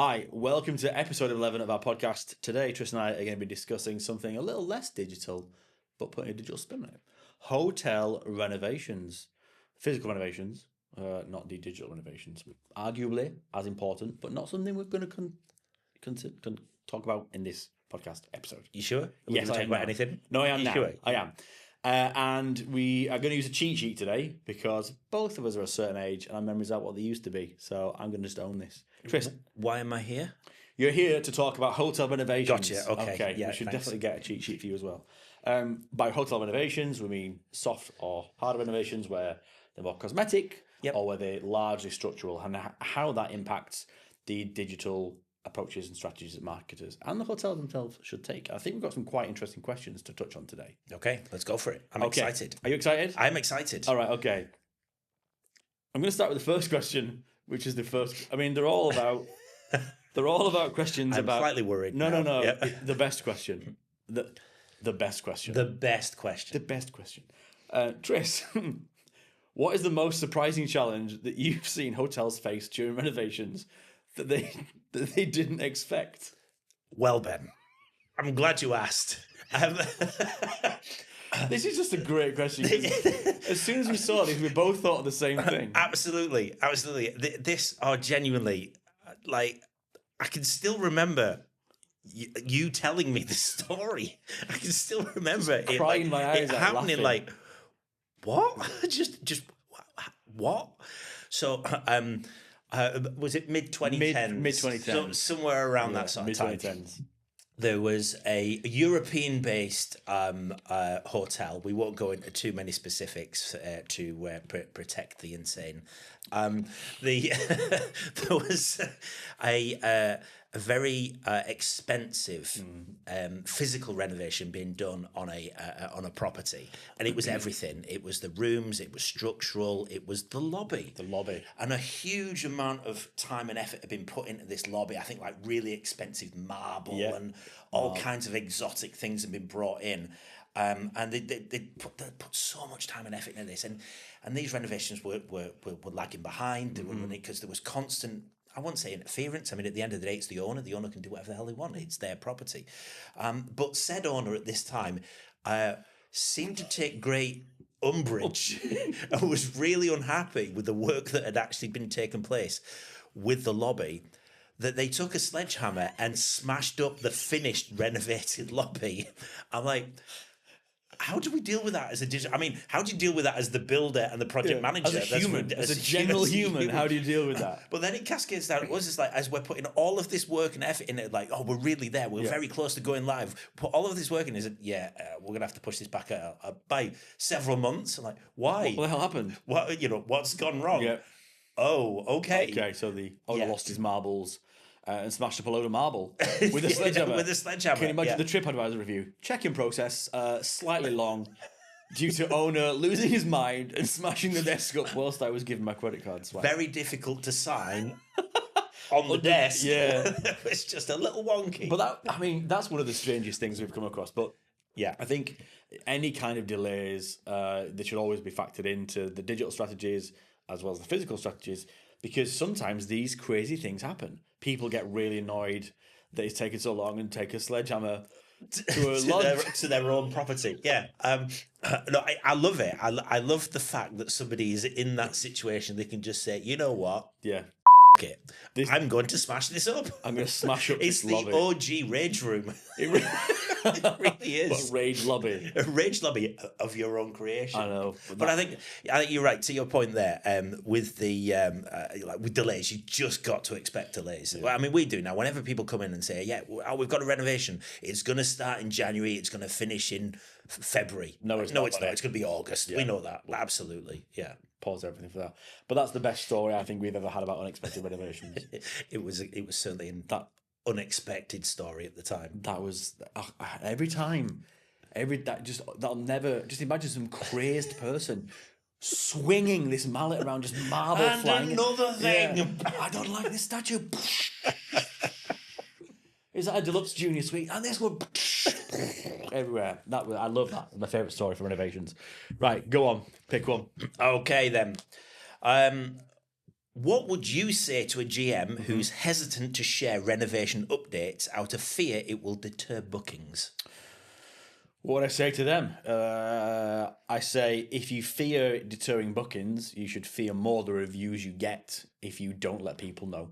Hi, welcome to episode 11 of our podcast. Today, Tris and I are going to be discussing something a little less digital, but putting a digital spin on it. Hotel renovations. Physical renovations, not the digital renovations. Arguably as important, but not something we're going to talk about in this podcast episode. You sure? Yes, I am about now. anything? No, I am You now. sure? I am. And we are going to use a cheat sheet today because both of us are a certain age and our memories aren't what they used to be. So I'm going to just own this. Tris, Why am I here? you're here to talk about hotel renovations. Gotcha, okay. Yeah, we should thanks. definitely get a cheat sheet for you as well. By hotel renovations, we mean soft or hard renovations where they're more cosmetic or where they're largely structural, and how that impacts the digital approaches and strategies that marketers and the hotels themselves should take. I think we've got some quite interesting questions to touch on today. Okay, let's go for it. I'm excited. Are you excited? I'm excited. All right, okay. I'm going to start with the first question, which is the first. I mean, they're all about questions I'm about. slightly worried. No. Yeah. The best question. The best question. The best question. The best question. Tris, what is the most surprising challenge that you've seen hotels face during renovations that they didn't expect? Well, Ben, I'm glad you asked. This is just a great question. As soon as we saw this, we both thought of the same thing. Absolutely. This are genuinely, like, I can still remember you telling me the story. I can still remember it, crying my eyes it out, happening. laughing. Like, what? just what? So, was it mid 2010s? Mid 2010s. Somewhere around that sort of time. Mid 2010s. There was a European-based hotel. We won't go into too many specifics to protect the insane. There was a very expensive physical renovation being done on a property, and it was everything. It was the rooms, it was structural, it was the lobby, and a huge amount of time and effort had been put into this lobby. I think like really expensive marble and all kinds of exotic things had been brought in. And they put so much time and effort into this, and these renovations were lagging behind. They were running because there was constant, I wouldn't say interference. I mean, at the end of the day, it's the owner. The owner can do whatever the hell they want. It's their property. But said owner at this time seemed to take great umbrage and was really unhappy with the work that had actually been taking place with the lobby, that they took a sledgehammer and smashed up the finished renovated lobby. I'm like, how do we deal with that as a digital? I mean, how do you deal with that as the builder and the project manager? As a human, as a general human, how do you deal with that? But then it cascades down. It was just like, as we're putting all of this work and effort in it, like, oh, we're really there. We're very close to going live. Put all of this work in. Is we're gonna have to push this back by several months. I'm like, why? What the hell happened? What's gone wrong? Yeah. Oh, okay. Okay, so the owner lost his marbles and smashed up a load of marble with a sledgehammer. With a sledgehammer. Can you imagine the TripAdvisor review? Check-in process slightly long due to owner losing his mind and smashing the desk up whilst I was giving my credit card swipe. Very difficult to sign on the desk. Yeah. It's just a little wonky. But that's one of the strangest things we've come across. But yeah, I think any kind of delays, they should always be factored into the digital strategies as well as the physical strategies, because sometimes these crazy things happen. People get really annoyed that it's taken so long and take a sledgehammer to their own property. Yeah. No, I love it. I love the fact that somebody is in that situation. They can just say, you know what? Yeah. It. I'm going to smash this up. I'm going to smash up it's this lobby. It's the OG rage room. It really is. What, rage lobby? A rage lobby of your own creation. I know. But I think you're right. To your point there, with the with delays, you just got to expect delays. Yeah. Well, I mean, we do now. Whenever people come in and say, yeah, we've got a renovation. It's going to start in January. It's going to finish in February. No, it's not. It's going to be August. Yeah. We know that. Absolutely. Yeah. Pause everything for that. But that's the best story I think we've ever had about unexpected renovations. It was certainly in that unexpected story at the time. That was that'll never just imagine some crazed person swinging this mallet around, just marble and flying. Another thing. Yeah. I don't like this statue. Is that a deluxe junior suite? And this one everywhere. I love that. My favourite story for renovations. Right, go on. Pick one. Okay then. What would you say to a GM who's hesitant to share renovation updates out of fear it will deter bookings? What would I say to them? I say if you fear deterring bookings, you should fear more the reviews you get if you don't let people know.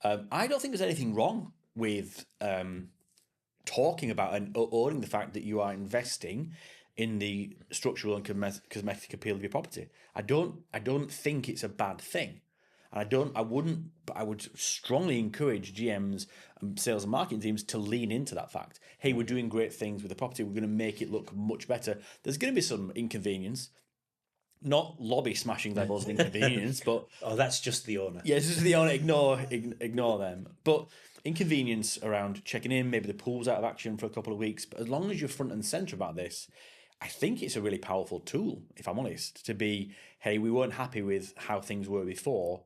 I don't think there's anything wrong with talking about and owning the fact that you are investing in the structural and cosmetic appeal of your property. I don't think it's a bad thing. And I would strongly encourage GMs and sales and marketing teams to lean into that fact. Hey, we're doing great things with the property. We're going to make it look much better. There's going to be some inconvenience, not lobby smashing levels of inconvenience, but Oh, that's just the owner. yeah, this is the owner. Ignore them. But inconvenience around checking in, maybe the pool's out of action for a couple of weeks. But as long as you're front and center about this, I think it's a really powerful tool, if I'm honest, to be, hey, we weren't happy with how things were before.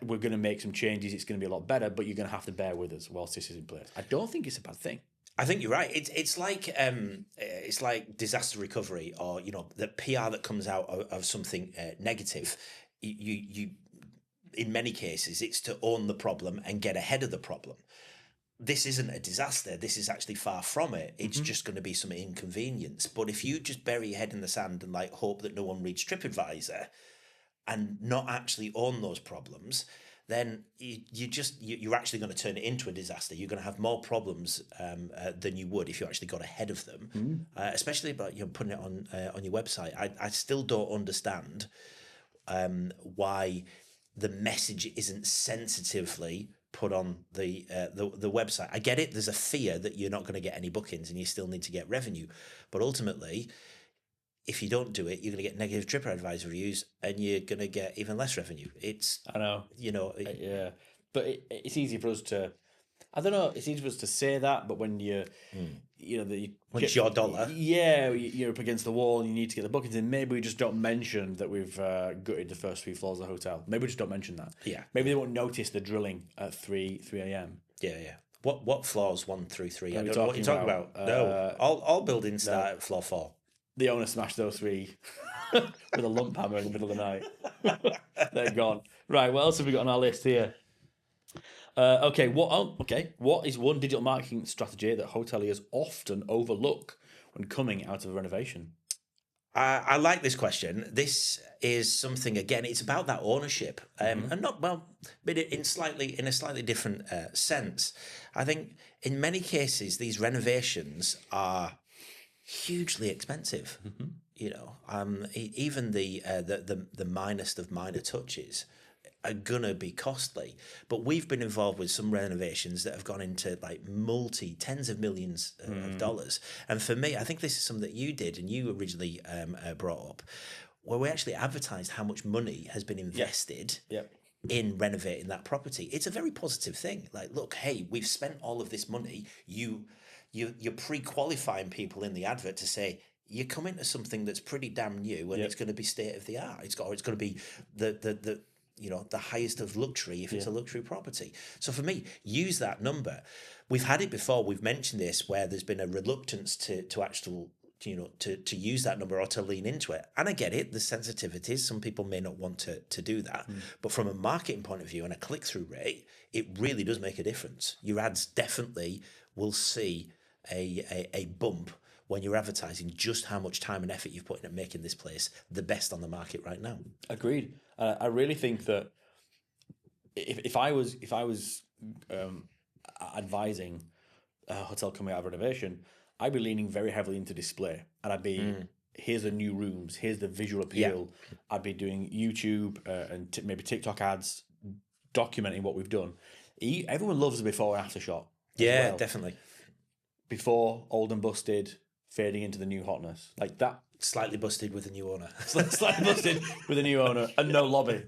We're going to make some changes. It's going to be a lot better, but you're going to have to bear with us whilst this is in place. I don't think it's a bad thing. I think you're right. It's like disaster recovery, or the PR that comes out of something negative. You in many cases it's to own the problem and get ahead of the problem. This isn't a disaster. This is actually far from it. It's just going to be some inconvenience. But if you just bury your head in the sand and hope that no one reads TripAdvisor, and not actually own those problems, then you're actually going to turn it into a disaster. You're going to have more problems than you would if you actually got ahead of them. Especially about putting it on your website. I still don't understand why the message isn't sensitively put on the website. I get it. There's a fear that you're not going to get any bookings and you still need to get revenue, but ultimately, if you don't do it, you're going to get negative TripAdvisor reviews, and you're going to get even less revenue. I know, yeah, but it's easy for us to. I don't know. It's easy for us to say that, but when when it's your dollar, you're up against the wall and you need to get the bookings in. Maybe we just don't mention that we've gutted the first 3 floors of the hotel. Maybe we just don't mention that. Yeah, maybe they won't notice the drilling at 3 a.m. Yeah. What floors 1 through 3? I don't know what you're talking about. No, all buildings start at floor 4. The owner smashed those 3 with a lump hammer in the middle of the night. They're gone. Right, what else have we got on our list here? What is one digital marketing strategy that hoteliers often overlook when coming out of a renovation? I like this question. This is something, again, it's about that ownership, and not but in a slightly different sense. I think in many cases these renovations are hugely expensive. Even the minest of minor touches are gonna be costly. But we've been involved with some renovations that have gone into tens of millions of dollars. And for me, I think this is something that you did and you originally brought up, where we actually advertised how much money has been invested. In renovating that property. It's a very positive thing. Look, hey, we've spent all of this money. You're pre-qualifying people in the advert to say you're coming to something that's pretty damn new, and it's going to be state of the art. It's going to be the highest of luxury if it's a luxury property. So for me, use that number. We've had it before. We've mentioned this where there's been a reluctance to actual to use that number or to lean into it. And I get it, the sensitivities. Some people may not want to do that. But from a marketing point of view and a click-through rate, it really does make a difference. Your ads definitely will see a bump when you're advertising just how much time and effort you've put into making this place the best on the market right now. Agreed. I really think that if I was advising a hotel coming out of renovation, I'd be leaning very heavily into display, and I'd be here's the new rooms, here's the visual appeal. I'd be doing YouTube and maybe TikTok ads documenting what we've done. Everyone loves the before and after shot. Yeah, definitely. Before, old and busted, fading into the new hotness. Like that. Slightly busted with a new owner. Slightly busted with a new owner and no lobby.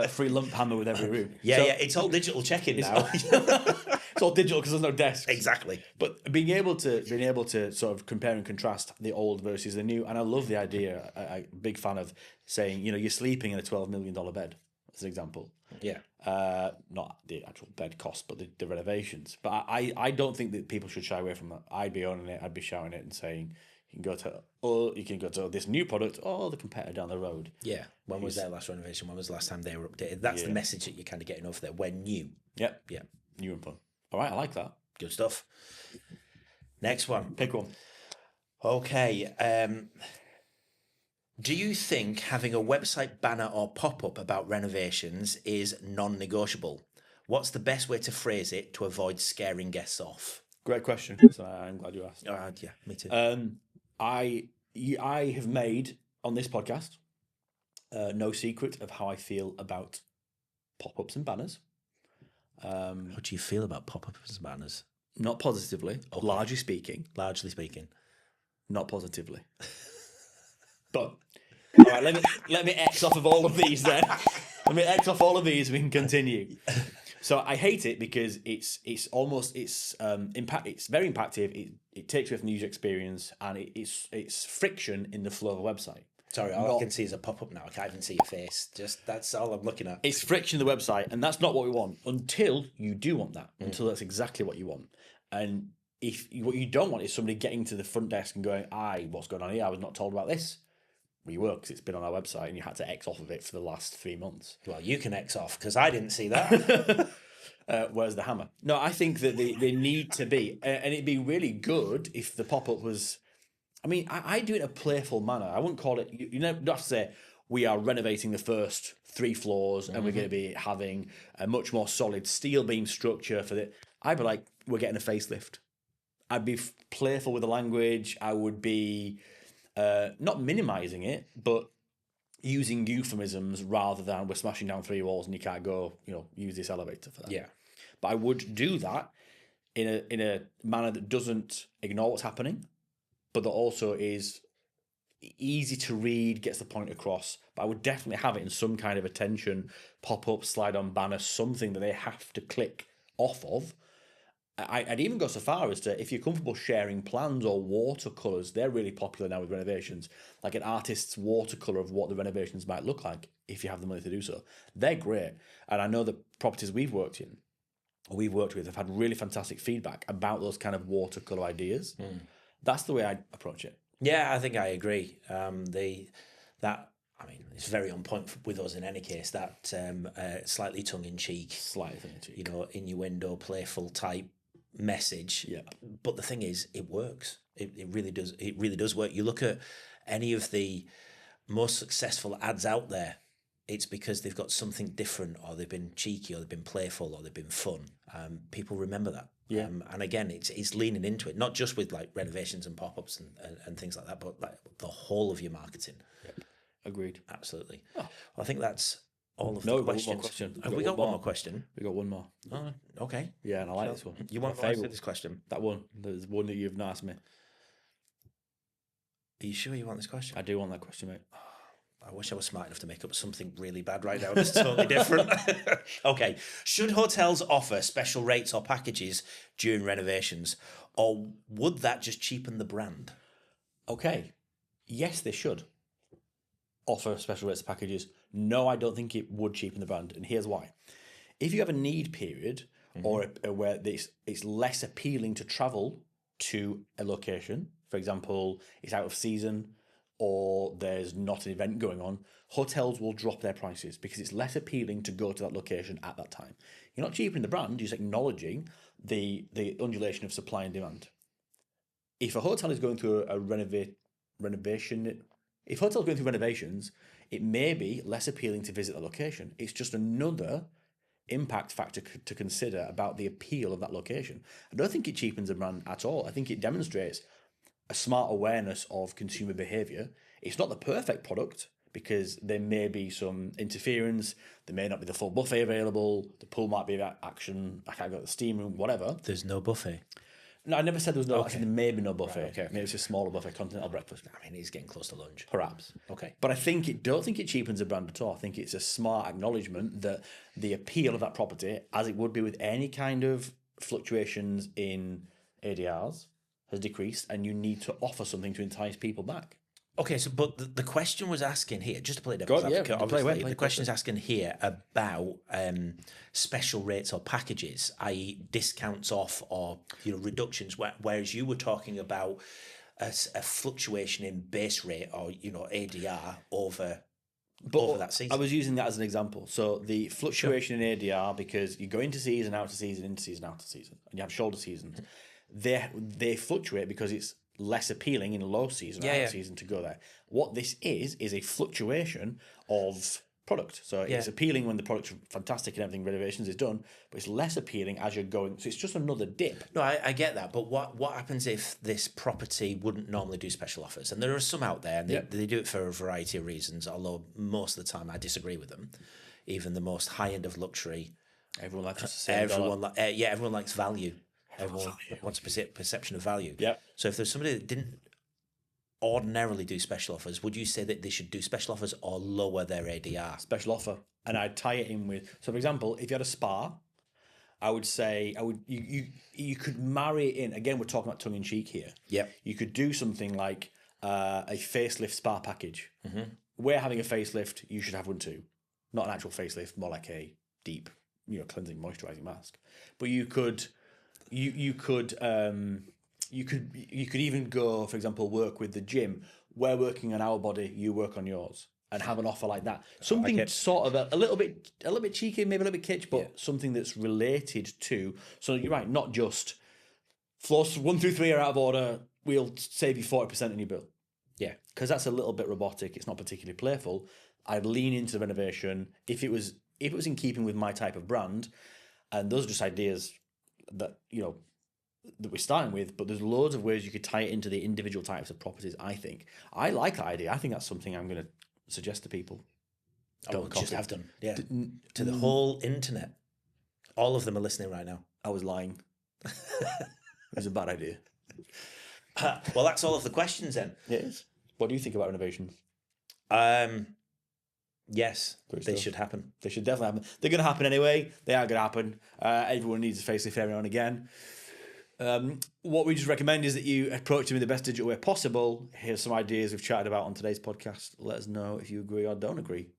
Free lump hammer with every room. Yeah, it's all digital check-in now. It's all digital because there's no desk. Exactly. But being able to sort of compare and contrast the old versus the new, and I love the idea. I'm a big fan of saying, you're sleeping in a $12 million bed, as an example. Yeah. Not the actual bed cost, but the renovations. But I don't think that people should shy away from that. I'd be owning it. I'd be shouting it and saying, you can go to this new product or the competitor down the road. Yeah. When was their last renovation? When was the last time they were updated? That's the message that you're kind of getting over there. We're new. Yep. Yeah. New and fun. All right, I like that. Good stuff. Next one. Pick one. Okay. Do you think having a website banner or pop-up about renovations is non-negotiable? What's the best way to phrase it to avoid scaring guests off? Great question. So I'm glad you asked. Yeah, me too. I have made on this podcast no secret of how I feel about pop-ups and banners. How do you feel about pop-ups and banners? Not positively, largely speaking. Largely speaking. Not positively. But all right, let me X off of all of these then. Let me X off all of these. We can continue. So I hate it because it's very impactive. It takes away from the user experience, and it's friction in the flow of a website. Sorry, all I can see is a pop-up now. I can't even see your face. Just that's all I'm looking at. It's friction in the website, and that's not what we want until you do want that. Until that's exactly what you want. And if what you don't want is somebody getting to the front desk and going, what's going on here? I was not told about this. We were, because it's been on our website and you had to X off of it for the last 3 months. Well, you can X off because I didn't see that. Where's the hammer? No, I think that they need to be, and it'd be really good if the pop-up was, I mean, I do it in a playful manner. I wouldn't call it, you don't have to say, we are renovating the first 3 floors and we're going to be having a much more solid steel beam structure for the, I'd be like, we're getting a facelift. I'd be playful with the language. I would be not minimizing it, but using euphemisms rather than we're smashing down 3 walls and you can't go, use this elevator for that. Yeah. But I would do that in a manner that doesn't ignore what's happening, but that also is easy to read, gets the point across. But I would definitely have it in some kind of attention, pop-up, slide-on banner, something that they have to click off of. I'd even go so far as to, if you're comfortable sharing plans or watercolours, they're really popular now with renovations, like an artist's watercolour of what the renovations might look like if you have the money to do so. They're great. And I know the properties we've worked with have had really fantastic feedback about those kind of watercolour ideas. That's the way I'd approach it. Yeah, I think I agree. It's very on point with us in any case, that slightly tongue-in-cheek, innuendo, playful type message. Yeah. But the thing is, it works. It really does. It really does work. You look at any of the most successful ads out there, it's because they've got something different, or they've been cheeky, or they've been playful, or they've been fun. People remember that. Yeah. And again, it's leaning into it, not just with like renovations and pop-ups and things like that, but like the whole of your marketing. Yep. Agreed. Absolutely. Oh. Well, I think that's all of the questions. Have we got one more question? We got one more. Oh, okay. Yeah, and I like this one. You want to answer this question? That one. There's one that you've not asked me. Are you sure you want this question? I do want that question, mate. I wish I was smart enough to make up something really bad right now that's totally different. Okay. Should hotels offer special rates or packages during renovations, or would that just cheapen the brand? Okay. Yes, they should offer special rates or packages. No, I don't think it would cheapen the brand, and here's why. If you have a need period, or where it's less appealing to travel to a location, for example, it's out of season, or there's not an event going on, hotels will drop their prices because it's less appealing to go to that location at that time. You're not cheapening the brand, you're just acknowledging the undulation of supply and demand. If a hotel is going through a renovation, if hotels going through renovations, it may be less appealing to visit the location. It's just another impact factor to consider about the appeal of that location. I don't think it cheapens a brand at all. I think it demonstrates a smart awareness of consumer behaviour. It's not the perfect product because there may be some interference. There may not be the full buffet available. The pool might be at action. I can't go to the steam room, whatever. There's no buffet. No, I never said there was no. Okay. I said there may be no buffet. Right, okay. Maybe it's a smaller buffet, continental breakfast. I mean, he's getting close to lunch. Perhaps. Okay. But I don't think it cheapens a brand at all. I think it's a smart acknowledgement that the appeal of that property, as it would be with any kind of fluctuations in ADRs, has decreased, and you need to offer something to entice people back. Okay, so but the question was asking here, just to play devil's advocate, obviously, the question is asking here about special rates or packages, i.e. discounts off or reductions, whereas you were talking about a fluctuation in base rate or ADR over that season. I was using that as an example. So the fluctuation in ADR, because you go into season, out of season, into season, out of season, and you have shoulder seasons. They fluctuate because it's less appealing in low season or out of season to go there. What this is a fluctuation of product. So it's appealing when the product's fantastic and everything, renovations is done, but it's less appealing as you're going. So it's just another dip. No, I get that, but what happens if this property wouldn't normally do special offers? And there are some out there, and they do it for a variety of reasons, although most of the time I disagree with them. Even the most high end of luxury. Everyone likes to say everyone likes value. Everyone wants a perception of value. Yeah. So if there's somebody that didn't ordinarily do special offers, would you say that they should do special offers or lower their ADR? Special offer. And I'd tie it in with, so for example, if you had a spa, you could marry it in. Again, we're talking about tongue in cheek here. Yeah. You could do something like a facelift spa package. Mm-hmm. We're having a facelift, you should have one too. Not an actual facelift, more like a deep, cleansing, moisturizing mask. But you could even go, for example, work with the gym. We're working on our body, you work on yours, and have an offer like that. Something sort of a little bit cheeky, maybe a little bit kitsch, but something that's related to. So you're right, not just floors 1 through 3 are out of order. We'll save you 40% in your bill. Yeah, because that's a little bit robotic. It's not particularly playful. I'd lean into the renovation if it was in keeping with my type of brand, and those are just ideas that that we're starting with, but there's loads of ways you could tie it into the individual types of properties. I like that idea. I think that's something I'm going to suggest to people. Just have done. Yeah. To the whole internet. All of them are listening right now. I was lying. It was a bad idea. Well, that's all of the questions then. It is. What do you think about renovations? Yes, they should happen. They should definitely happen. They're going to happen anyway. They are going to happen. Everyone needs a facelift every now and again. What we just recommend is that you approach them in the best digital way possible. Here's some ideas we've chatted about on today's podcast. Let us know if you agree or don't agree.